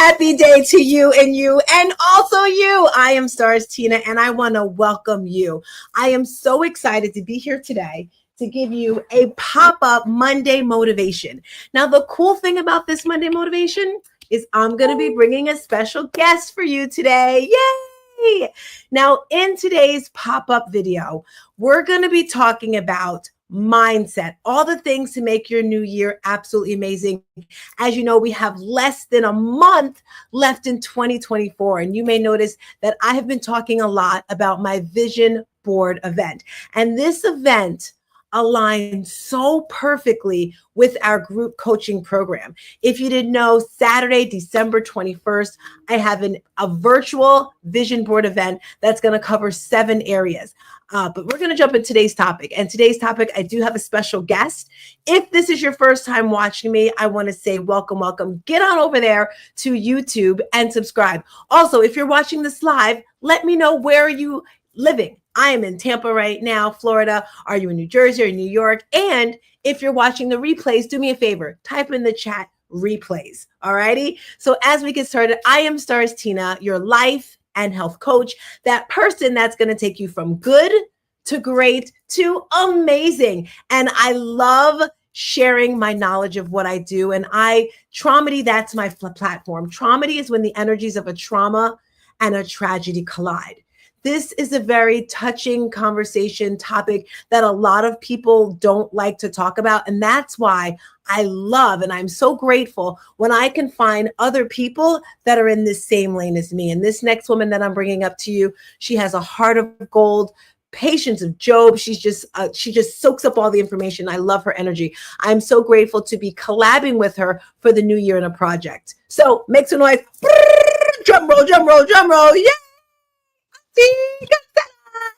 happy day to you and also you. I am Stars Tina and I want to welcome you. I am so excited to be here today to give you a pop-up Monday motivation. Now, the cool thing about this Monday motivation is I'm going to be bringing a special guest for you today. Yay! Now, in today's pop-up video, we're going to be talking about mindset, all the things to make your new year absolutely amazing. As you know, we have less than a month left in 2024. And you may notice that I have been talking a lot about my vision board event. And this event aligns so perfectly with our group coaching program. If you didn't know, Saturday, December 21st, I have a virtual vision board event that's going to cover 7 areas. But we're going to jump into today's topic. And today's topic, I do have a special guest. If this is your first time watching me, I want to say welcome, welcome. Get on over there to YouTube and subscribe. Also, if you're watching this live, let me know where are you living. I am in Tampa right now, Florida. Are you in New Jersey or New York? And if you're watching the replays, do me a favor, type in the chat replays. All righty. So as we get started, I am Stars Tina, your life and health coach, that person that's going to take you from good to great to amazing. And I love sharing my knowledge of what I do. And Traumedy, that's my platform. Traumedy is when the energies of a trauma and a tragedy collide. This is a very touching conversation topic that a lot of people don't like to talk about. And that's why I love and I'm so grateful when I can find other people that are in this same lane as me. And this next woman that I'm bringing up to you, she has a heart of gold, patience of Job. She just soaks up all the information. I love her energy. I'm so grateful to be collabing with her for the new year in a project. So make some noise. Drum roll, drum roll, drum roll. Yeah.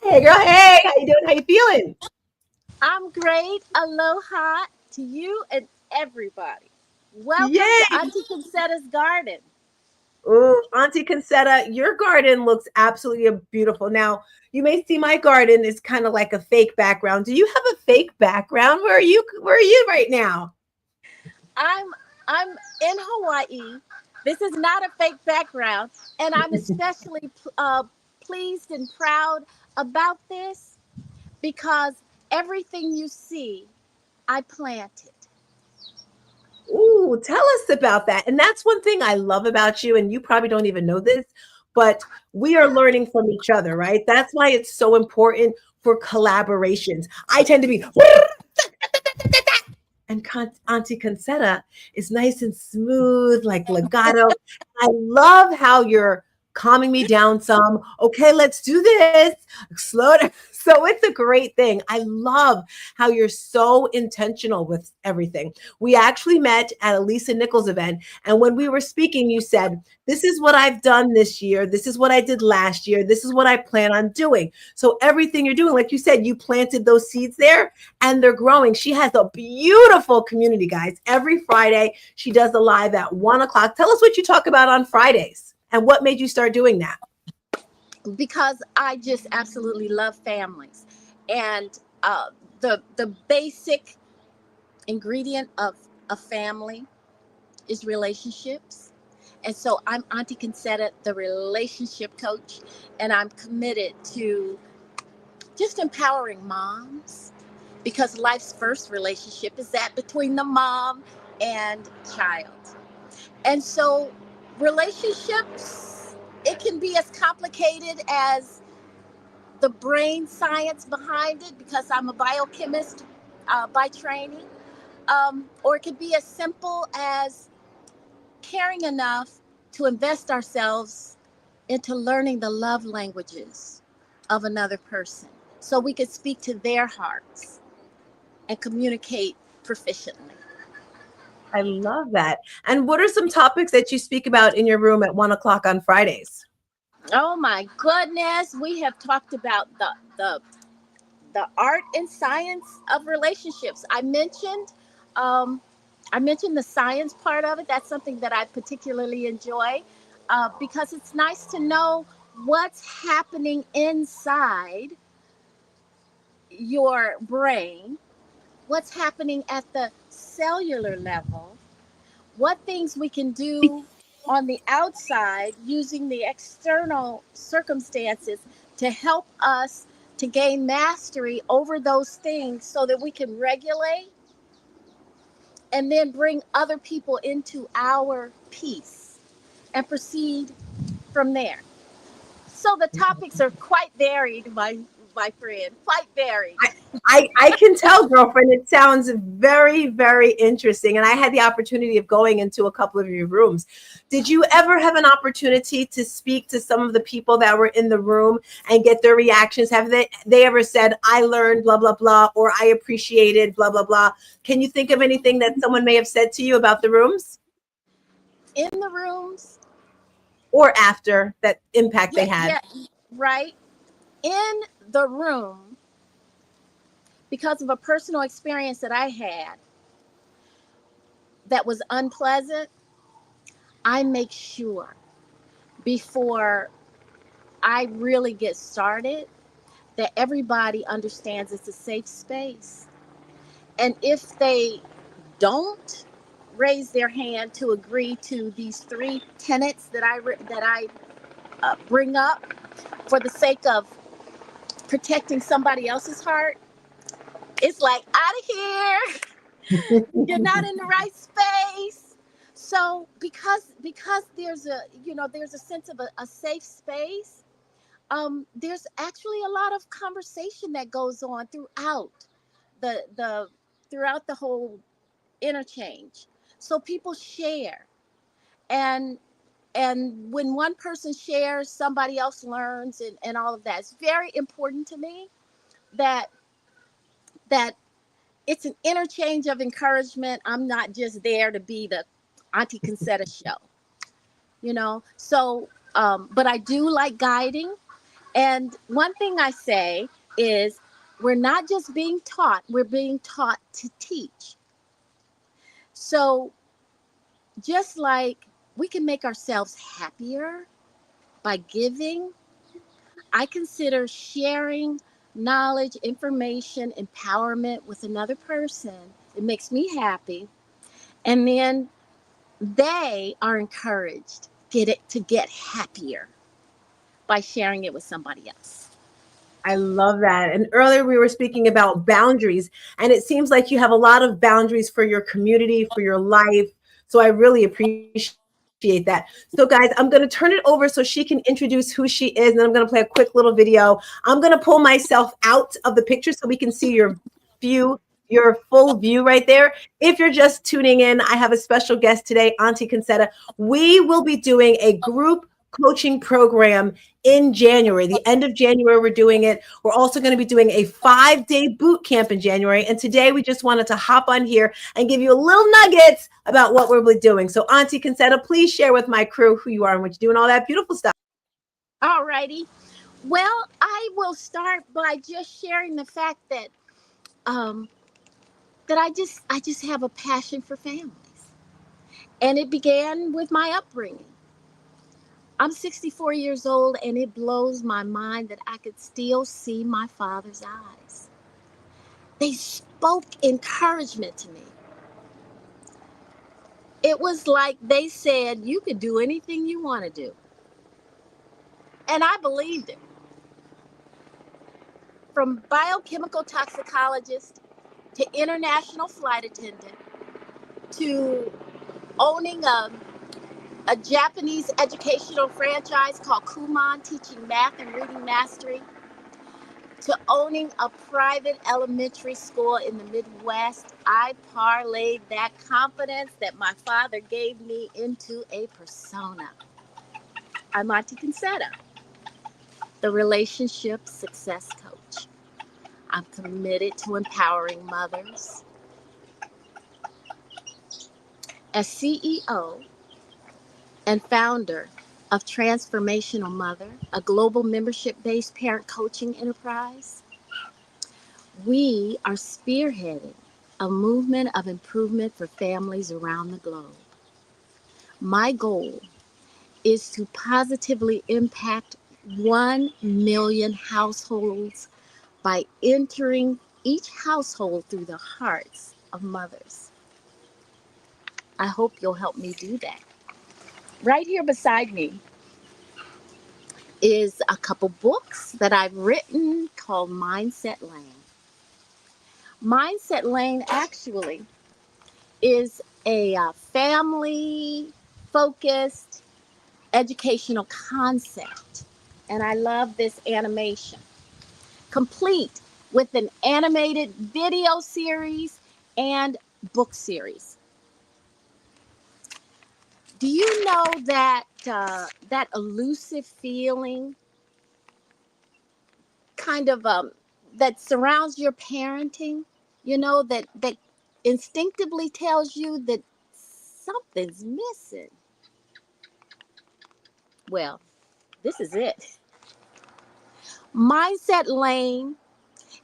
Hey girl, hey, how you doing? How you feeling? I'm great. Aloha to you and everybody. Welcome Yay! to Auntie Concetta's garden. Oh, Auntie Concetta, your garden looks absolutely beautiful. Now, you may see my garden is kind of like a fake background. Do you have a fake background? Where are you right now? I'm in Hawaii. This is not a fake background, and I'm especially pleased and proud about this because everything you see, I planted. Ooh, tell us about that. And that's one thing I love about you, and you probably don't even know this, but we are learning from each other, right? That's why it's so important for collaborations. I tend to be and Auntie Concetta is nice and smooth, like legato. I love how you're calming me down some. Okay, let's do this. Slow down. So it's a great thing. I love how you're so intentional with everything. We actually met at a Lisa Nichols event. And when we were speaking, you said, this is what I've done this year. This is what I did last year. This is what I plan on doing. So everything you're doing, like you said, you planted those seeds there and they're growing. She has a beautiful community, guys. Every Friday, she does a live at 1:00. Tell us what you talk about on Fridays and what made you start doing that. Because I just absolutely love families, and the basic ingredient of a family is relationships. And so I'm Auntie Concetta, the relationship coach, and I'm committed to just empowering moms because life's first relationship is that between the mom and child. And so relationships, it can be as complicated as the brain science behind it because I'm a biochemist by training, or it could be as simple as caring enough to invest ourselves into learning the love languages of another person so we could speak to their hearts and communicate proficiently. I love that. And what are some topics that you speak about in your room at 1:00 on Fridays? Oh my goodness, we have talked about the art and science of relationships. Um, I mentioned the science part of it. That's something that I particularly enjoy because it's nice to know what's happening inside your brain, what's happening at the cellular level, what things we can do on the outside using the external circumstances to help us to gain mastery over those things so that we can regulate and then bring other people into our peace and proceed from there. So the topics are quite varied, my friend, quite varied. I can tell, girlfriend. It sounds very, very interesting. And I had the opportunity of going into a couple of your rooms. Did you ever have an opportunity to speak to some of the people that were in the room and get their reactions? Have they ever said, I learned blah, blah, blah, or I appreciated blah, blah, blah? Can you think of anything that someone may have said to you about the rooms In the rooms, or after that impact they had? yeah, right. In the room, because of a personal experience that I had that was unpleasant, I make sure before I really get started that everybody understands it's a safe space. And if they don't raise their hand to agree to these three tenets that I bring up for the sake of protecting somebody else's heart, it's like, out of here. You're not in the right space. So because there's a sense of a safe space, there's actually a lot of conversation that goes on the throughout the whole interchange. So people share, and when one person shares, somebody else learns, and all of that. It's very important to me that that it's an interchange of encouragement. I'm not just there to be the Auntie Concetta show, you know. So, but I do like guiding. And one thing I say is, we're not just being taught; we're being taught to teach. So, just like we can make ourselves happier by giving, I consider sharing knowledge, information, empowerment with another person. It makes me happy. And then they are encouraged to get happier by sharing it with somebody else. I love that. And earlier we were speaking about boundaries, and it seems like you have a lot of boundaries for your community, for your life. So I really appreciate that. So guys, I'm going to turn it over so she can introduce who she is, and then I'm going to play a quick little video. I'm going to pull myself out of the picture so we can see your full view right there. If you're just tuning in, I have a special guest today, Auntie Concetta. We will be doing a group coaching program in January. The end of January, we're doing it. We're also going to be doing a 5-day boot camp in January. And today we just wanted to hop on here and give you a little nuggets about what we're doing. So Auntie Concetta, please share with my crew who you are and what you do and all that beautiful stuff. All righty. Well, I will start by just sharing the fact that that I just have a passion for families. And it began with my upbringing. I'm 64 years old, and it blows my mind that I could still see my father's eyes. They spoke encouragement to me. It was like they said, you could do anything you want to do. And I believed it. From biochemical toxicologist to international flight attendant to owning a Japanese educational franchise called Kumon, teaching math and reading mastery, to owning a private elementary school in the Midwest, I parlayed that confidence that my father gave me into a persona. I'm Auntie Concetta, the relationship success coach. I'm committed to empowering mothers. As CEO and founder of Transformational Mother, a global membership-based parent coaching enterprise, we are spearheading a movement of improvement for families around the globe. My goal is to positively impact 1 million households by entering each household through the hearts of mothers. I hope you'll help me do that. Right here beside me is a couple books that I've written called Mindset Lane. Mindset Lane actually is a family focused educational concept. And I love this animation, complete with an animated video series and book series. Do you know that that elusive feeling kind of that surrounds your parenting? You know that instinctively tells you that something's missing. Well, this is it. Mindset Lane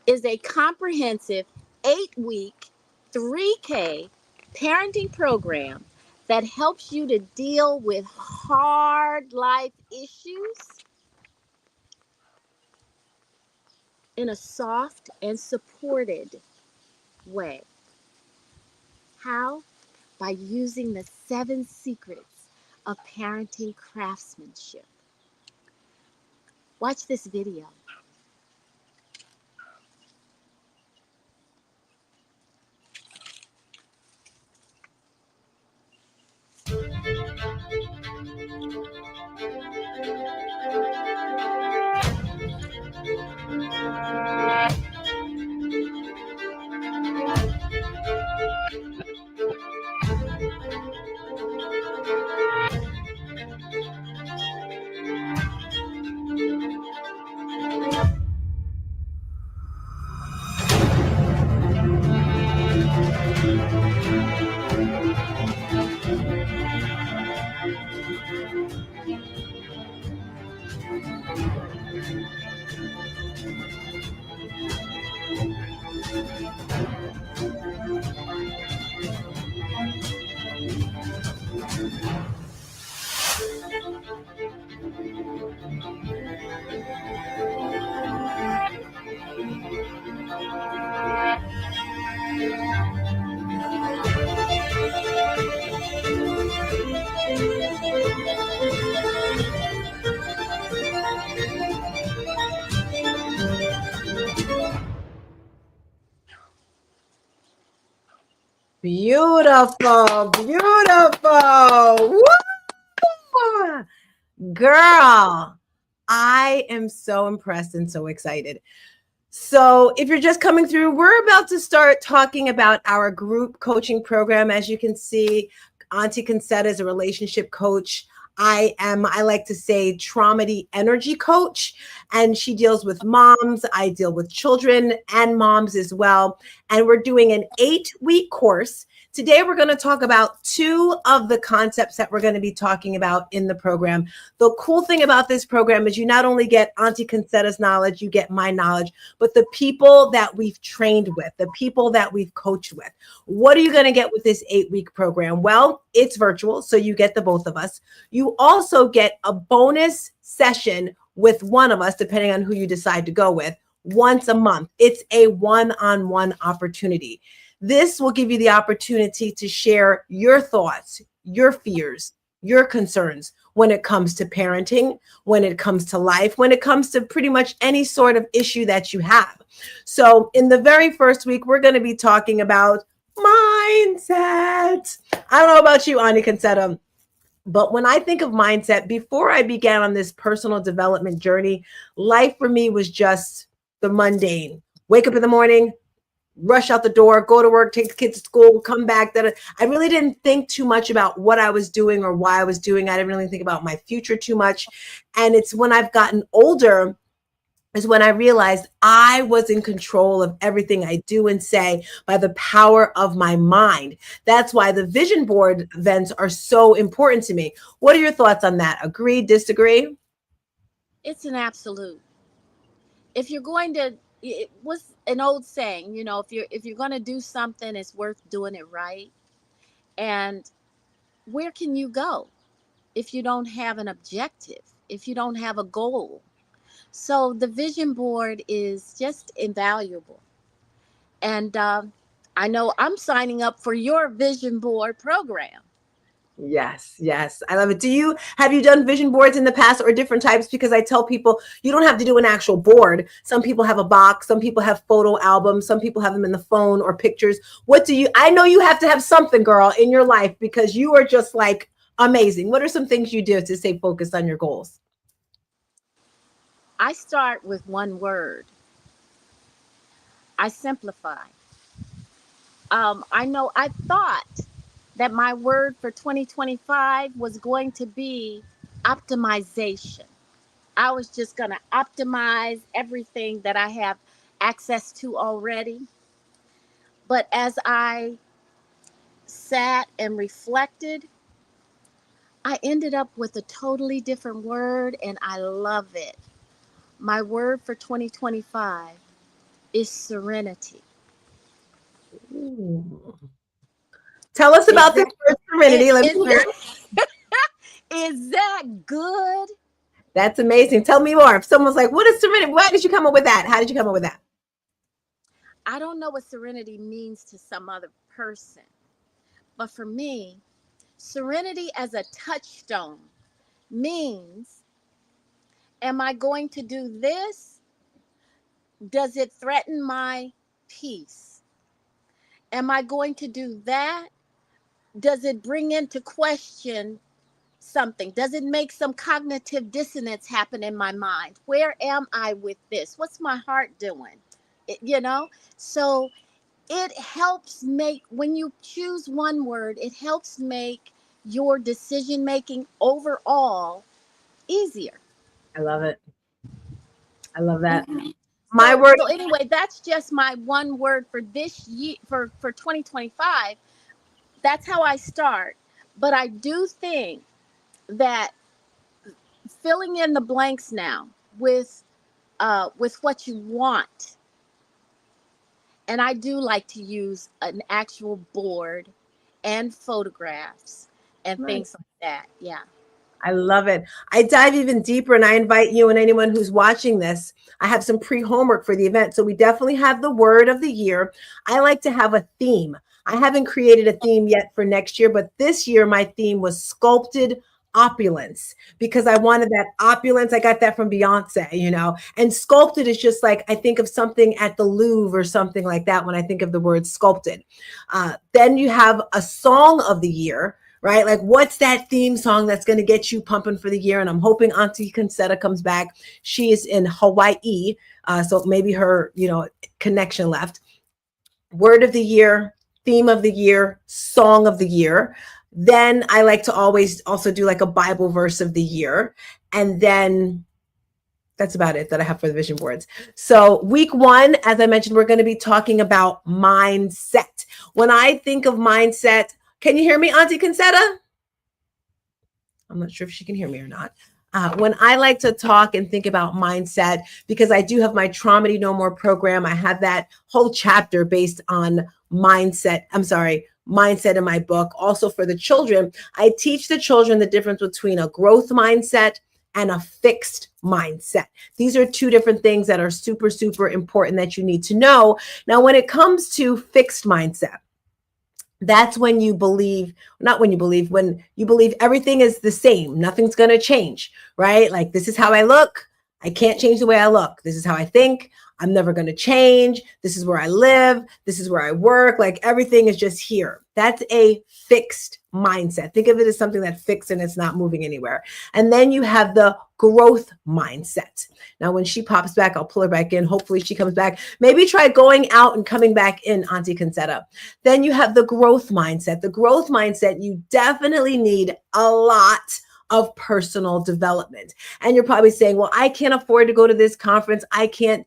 is a comprehensive 8-week, 3K parenting program that helps you to deal with hard life issues in a soft and supported way. How? By using the 7 secrets of parenting craftsmanship. Watch this video. Beautiful, beautiful. Woo! Girl, I am so impressed and so excited. So if you're just coming through, we're about to start talking about our group coaching program. As you can see, Auntie Concetta is a relationship coach. I like to say, traumedy energy coach, and she deals with moms. I deal with children and moms as well. And we're doing an 8-week course. Today, we're going to talk about 2 of the concepts that we're going to be talking about in the program. The cool thing about this program is you not only get Auntie Concetta's knowledge, you get my knowledge, but the people that we've trained with, the people that we've coached with. What are you going to get with this 8-week program? Well, it's virtual, so you get the both of us. You also get a bonus session with one of us, depending on who you decide to go with, once a month. It's a one-on-one opportunity. This will give you the opportunity to share your thoughts, your fears, your concerns when it comes to parenting, when it comes to life, when it comes to pretty much any sort of issue that you have. So in the very first week, we're going to be talking about mindset. I don't know about you, Auntie Concetta, but when I think of mindset, before I began on this personal development journey, life for me was just the mundane. Wake up in the morning, rush out the door, go to work, take the kids to school, come back. I really didn't think too much about what I was doing or why I was doing. I didn't really think about my future too much. And it's when I've gotten older is when I realized I was in control of everything I do and say by the power of my mind. That's why the vision board events are so important to me. What are your thoughts on that? Agree, disagree? It's an absolute. If you're going to, it was an old saying, you know, if you're going to do something, it's worth doing it right. And where can you go if you don't have an objective, if you don't have a goal? So the vision board is just invaluable. And I know I'm signing up for your vision board program. Yes, yes. I love it. Have you done vision boards in the past or different types? Because I tell people you don't have to do an actual board. Some people have a box, some people have photo albums, some people have them in the phone or pictures. I know you have to have something, girl, in your life because you are just like amazing. What are some things you do to stay focused on your goals? I start with one word. I simplify. I know I thought that my word for 2025 was going to be optimization. I was just going to optimize everything that I have access to already. But as I sat and reflected, I ended up with a totally different word, and I love it. My word for 2025 is serenity. Ooh. Tell us Is about this that word serenity. Let me is hear it. that is that good? That's amazing. Tell me more. If someone's like, what is serenity? Why did you come up with that? How did you come up with that? I don't know what serenity means to some other person, but for me, serenity as a touchstone means, am I going to do this? Does it threaten my peace? Am I going to do that? Does it bring into question something? Does it make some cognitive dissonance happen in my mind? Where am I with this? What's my heart doing? So it helps make, when you choose one word, it helps make your decision making overall easier. I love it. I love that. Mhm. My So word. so anyway, that's just my one word for this year, for 2025. That's how I start. But I do think that filling in the blanks now with what you want, and I do like to use an actual board and photographs and Nice. things like that. Yeah. I love it. I dive even deeper and I invite you and anyone who's watching this. I have some pre homework for the event. So we definitely have the word of the year. I like to have a theme. I haven't created a theme yet for next year, but this year my theme was sculpted opulence because I wanted that opulence. I got that from Beyonce. And sculpted is just like I think of something at the Louvre or something like that when I think of the word sculpted. Then you have a song of the year, right? Like, what's that theme song that's going to get you pumping for the year? And I'm hoping Auntie Concetta comes back. She is in Hawaii, so maybe her, connection left. Word of the year, theme of the year, song of the year. Then I like to always also do like a Bible verse of the year, and then that's about it that I have for the vision boards. So week 1, as I mentioned, we're going to be talking about mindset. When I think of mindset, can you hear me, Auntie Concetta? I'm not sure if she can hear me or not. When I like to talk and think about mindset, because I do have my Traumedy No More program, I have that whole chapter based on mindset. Mindset in my book. Also for the children, I teach the children the difference between a growth mindset and a fixed mindset. These are two different things that are super, super important that you need to know. Now, when it comes to fixed mindset, that's when you believe, not when you believe everything is the same, nothing's going to change, right? Like, this is how I look. I can't change the way I look. This is how I think. I'm never going to change. This is where I live. This is where I work. Like, everything is just here. That's a fixed mindset. Think of it as something that's fixed and it's not moving anywhere. And then you have the growth mindset. Now, when she pops back, I'll pull her back in. Hopefully she comes back. Maybe try going out and coming back in, Auntie Concetta. Then you have the growth mindset. The growth mindset, you definitely need a lot of personal development. And you're probably saying, well, I can't afford to go to this conference. I can't,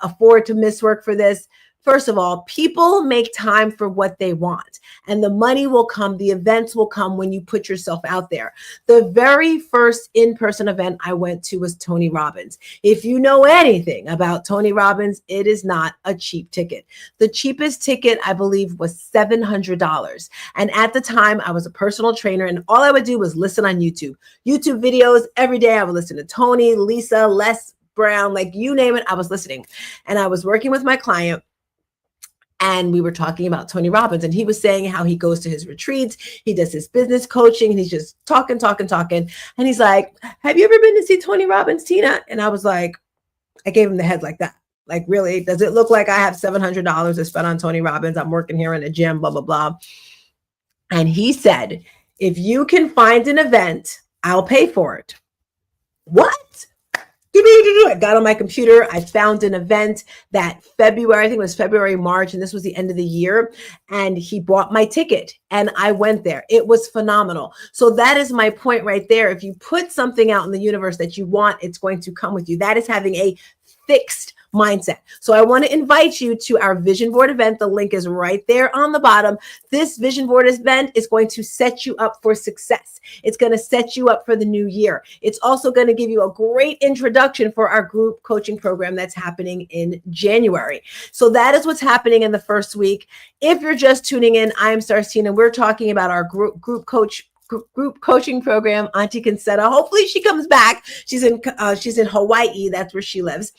afford to miss work for this. First of all, people make time for what they want, and the money will come, the events will come when you put yourself out there. The very first in-person event I went to was Tony Robbins. If you know anything about Tony Robbins, it is not a cheap ticket. The cheapest ticket, I believe, was $700. And at the time, I was a personal trainer, and all I would do was listen on YouTube videos every day. I would listen to Tony, Lisa, Les Brown, like you name it, I was listening. And I was working with my client. And we were talking about Tony Robbins, and he was saying how he goes to his retreats, he does his business coaching, and he's just talking. And he's like, have you ever been to see Tony Robbins, Tina? And I was like, I gave him the head like that. Like, really? Does it look like I have $700 to spend on Tony Robbins? I'm working here in a gym, blah, blah, blah. And he said, if you can find an event, I'll pay for it. What? I got on my computer. I found an event that February, I think it was February, March, and this was the end of the year. And he bought my ticket and I went there. It was phenomenal. So that is my point right there. If you put something out in the universe that you want, it's going to come with you. That is having a fixed mindset. So I want to invite you to our vision board event. The link is right there on the bottom. This vision board event is going to set you up for success. It's going to set you up for the new year. It's also going to give you a great introduction for our group coaching program that's happening in January. So that is what's happening in the first week. If you're just tuning in, I am Stars Tina. We're talking about our group coaching program, Auntie Concetta. Hopefully she comes back. She's in Hawaii. That's where she lives.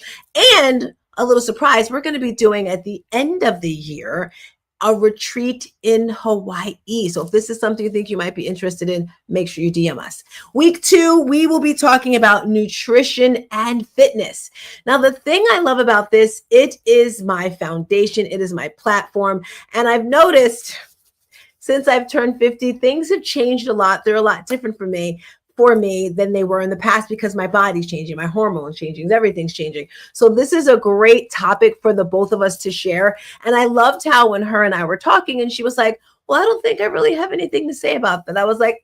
And a little surprise, we're going to be doing at the end of the year a retreat in Hawaii. So if this is something you think you might be interested in, make sure you DM us. Week 2, we will be talking about nutrition and fitness. Now, the thing I love about this, it is my foundation. It is my platform. And I've noticed since I've turned 50, things have changed a lot. They're a lot different for me than they were in the past because my body's changing, my hormones changing, everything's changing. So this is a great topic for the both of us to share. And I loved how when her and I were talking and she was like, well, I don't think I really have anything to say about that. I was like,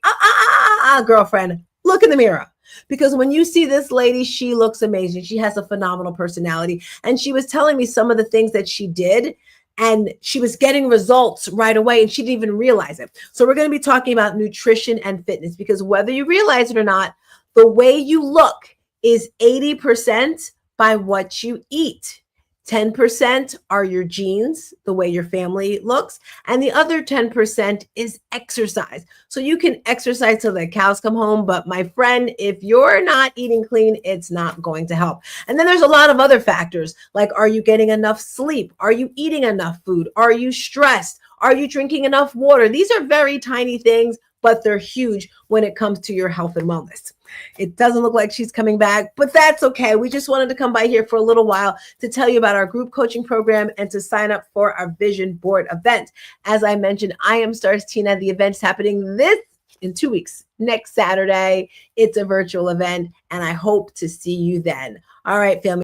girlfriend, look in the mirror. Because when you see this lady, she looks amazing. She has a phenomenal personality. And she was telling me some of the things that she did. And she was getting results right away and she didn't even realize it. So we're going to be talking about nutrition and fitness because whether you realize it or not, the way you look is 80% by what you eat. 10% are your genes, the way your family looks, and the other 10% is exercise. So you can exercise till the cows come home, but my friend, if you're not eating clean, it's not going to help. And then there's a lot of other factors, like are you getting enough sleep? Are you eating enough food? Are you stressed? Are you drinking enough water? These are very tiny things, but they're huge when it comes to your health and wellness. It doesn't look like she's coming back, but that's okay. We just wanted to come by here for a little while to tell you about our group coaching program and to sign up for our vision board event. As I mentioned, I am Stars Tina. The event's happening in 2 weeks, next Saturday. It's a virtual event, and I hope to see you then. All right, family.